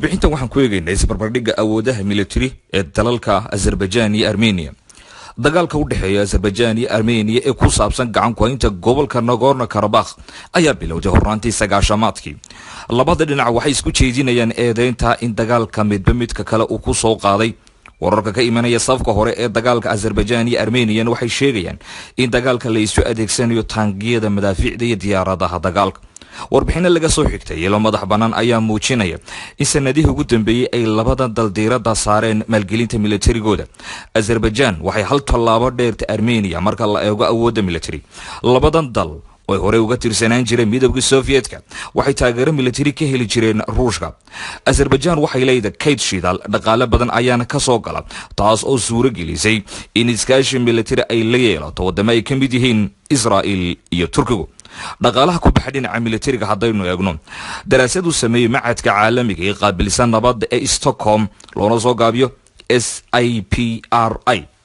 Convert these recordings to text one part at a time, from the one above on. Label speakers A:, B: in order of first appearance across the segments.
A: bixintan waxaan ku eegaynaa isbarbardhigga awoodaha military ee dalalka Azerbaijan iyo Armenia. dagaalka u dhaxeeya Azerbaijan iyo Armenia ee ku saabsan gacan ku haynta gobolka Nagorno-Karabakh ayaa bilowday horraantii sagaashamaadkii. labada dhinac waxay isku jeedinayaan eedeynta in dagaalka midba kale uu ku soo qaaday. wararka ka imanaya safka hore ee dagaalka Azerbaijan iyo Armenia waxay sheegayaan in dagaalka la isu adeegsanayo taangiyada madaafiicda iyo diyaaradaha dagaalka. warbixinada laga soo xigtay ilo madax banaan ayaa muujinaya in sanadihii ugu dambeeyay ay labada dal diiradda saareen maalgelinta militarigooda. Azerbaijan waxay hal tallaabo dheertay Armenia marka la eego awoodda military. labadan dal way hore uga tirsanaan jireen midowga Soofiyeedka waxay taageero military ka heli jireen Ruushka. Azerbaijan waxay leedahay kayd shidaal dhaqaale badan ayaana ka soo gala taas oo suuro gelisay in iskaashi military ay la yeelato wadamo ay ka mid yihiin Israa'iil iyo Turkiga. dhaqaalaha ku baxa dhinaca militariga haddaynu eegno daraasadu sameeyay macadka caalamiga ee qaabilsan nabadda ee Stockholm loona soo gaabiyo SIPRI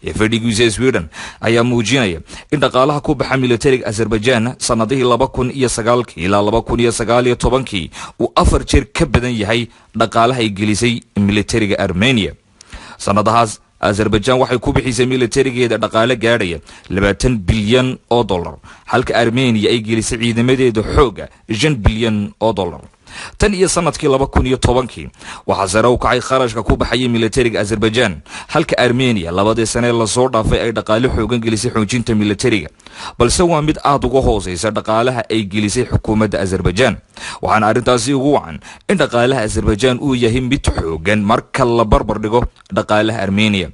A: ee fadhigiisa Sweden ayaa muujinaya in dhaqaalaha ku baxa militariga Azerbaijan sanadihii 2009 ilaa 2019 uu 4 jeer ka badan yahay dhaqaalaha ay gelisay militariga Armenia. sanadahaas Azerbaijan waxay ku bixisay militarigeeda dhaqaale gaadhaya $20 bilyan halka Armenia ay gelisay ciidamadeeda xooga $5 bilyan. tan iyo sanadkii 2010 waxa sare u kacay kharashka ku baxay militariga Azerbaijan halka Armenia labadii sane la soo dhaafay ay dhaqaale xoogan gelisay xoojinta militariga balse waa mid aad uga hooseysa dhaqaalaha ay gelisay xukuumadda Azerbaijan. waxaana arrintaasi ugu wacan in dhaqaalaha Azerbaijan uu yahay mid xoogan marka la barbar dhigo dhaqaalaha Armenia.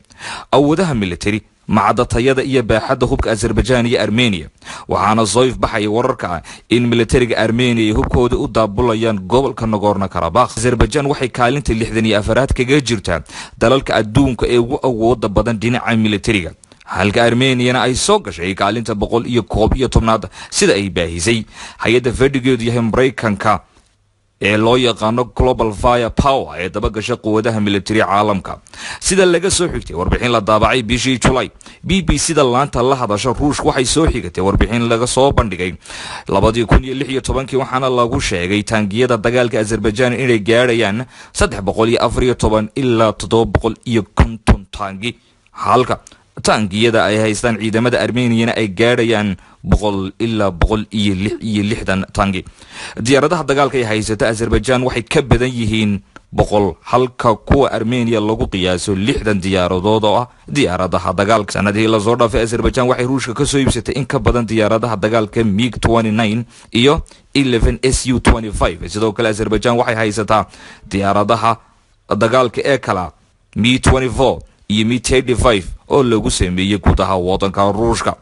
A: awoodaha military macdatayada iyo baaxadda hubka Azerbaijan iyo Armenia waxaana soo ifbaxay wararka in militariga Armenia ay hubkooda u daabulayaan gobolka Nagorno-Karabakh. Azerbaijan waxay kaalinta 64aad kaga jirtaa dalalka adduunka ee ugu awooda badan dhinaca militariga halka Armenia ay soo gashay kaalinta 111aad sida ay baahisay hay'adda fadhigeedu yahay Mareykanka ee loo yaqaano Global Firepower ee dabagasha quwadaha military caalamka. sida laga soo xigtay warbixin la daabacay bishii July, BBC-da laanta la hadasha Ruushka waxay soo xigatay warbixin laga soo bandhigay 2016 waxaana lagu sheegay taangiyada dagaalka Azerbaijan inay gaadhayaan 314 ilaa 750 taangi halka taangiyada ay haystaan ciidamada Armenia ay gaadhayaan 100 ilaa 160 taangi. diyaaradaha dagaalka ay haysata Azerbaijan waxay ka badan yihiin 100 halka kuwa Armenia lagu qiyaaso 60 diyaaradood oo ah diyaaradaha dagaalka. sanadihii la soo dhaafay Azerbaijan waxay Ruushka ka soo iibsatay in ka badan diyaaradaha dagaalka MiG-29 iyo 11 Su-25. sidoo kale Azerbaijan waxay haysataa diyaaradaha dagaalka ee kala Mi-24 iyo Mi-35 oo lagu sameeyay gudaha wadanka Ruushka.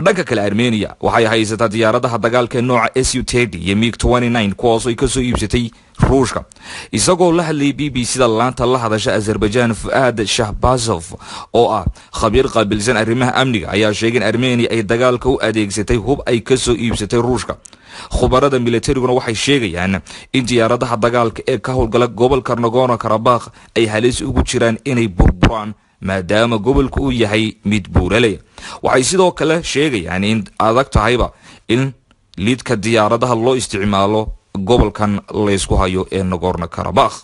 A: dhanka kale Armenia waxay haysataa diyaaradaha dagaalka nooca Su-30 iyo MiG-29 kuwaas ay ka soo iibsatay Ruushka. isagoo la hadlay BBC-da laanta la hadasha Azerbaijan Fuad Shahbazov oo ah khabiir qaabilsan arrimaha amniga ayaa sheegay in Armenia ay dagaalka u adeegsatay hub ay ka soo iibsatay Ruushka. khubarada militariguna waxay sheegayaan in diyaaradaha dagaalka ee ka howlgala gobolka Nagorno-Karabakh ay halis ugu jiraan inay burburaan maadaama gobolku uu yahay mid buuraley. waxay sidoo kale sheegayaan in adag tahayba in liidka diyaaradaha loo isticmaalo gobolkan la isku hayo ee Nagorno-Karabakh.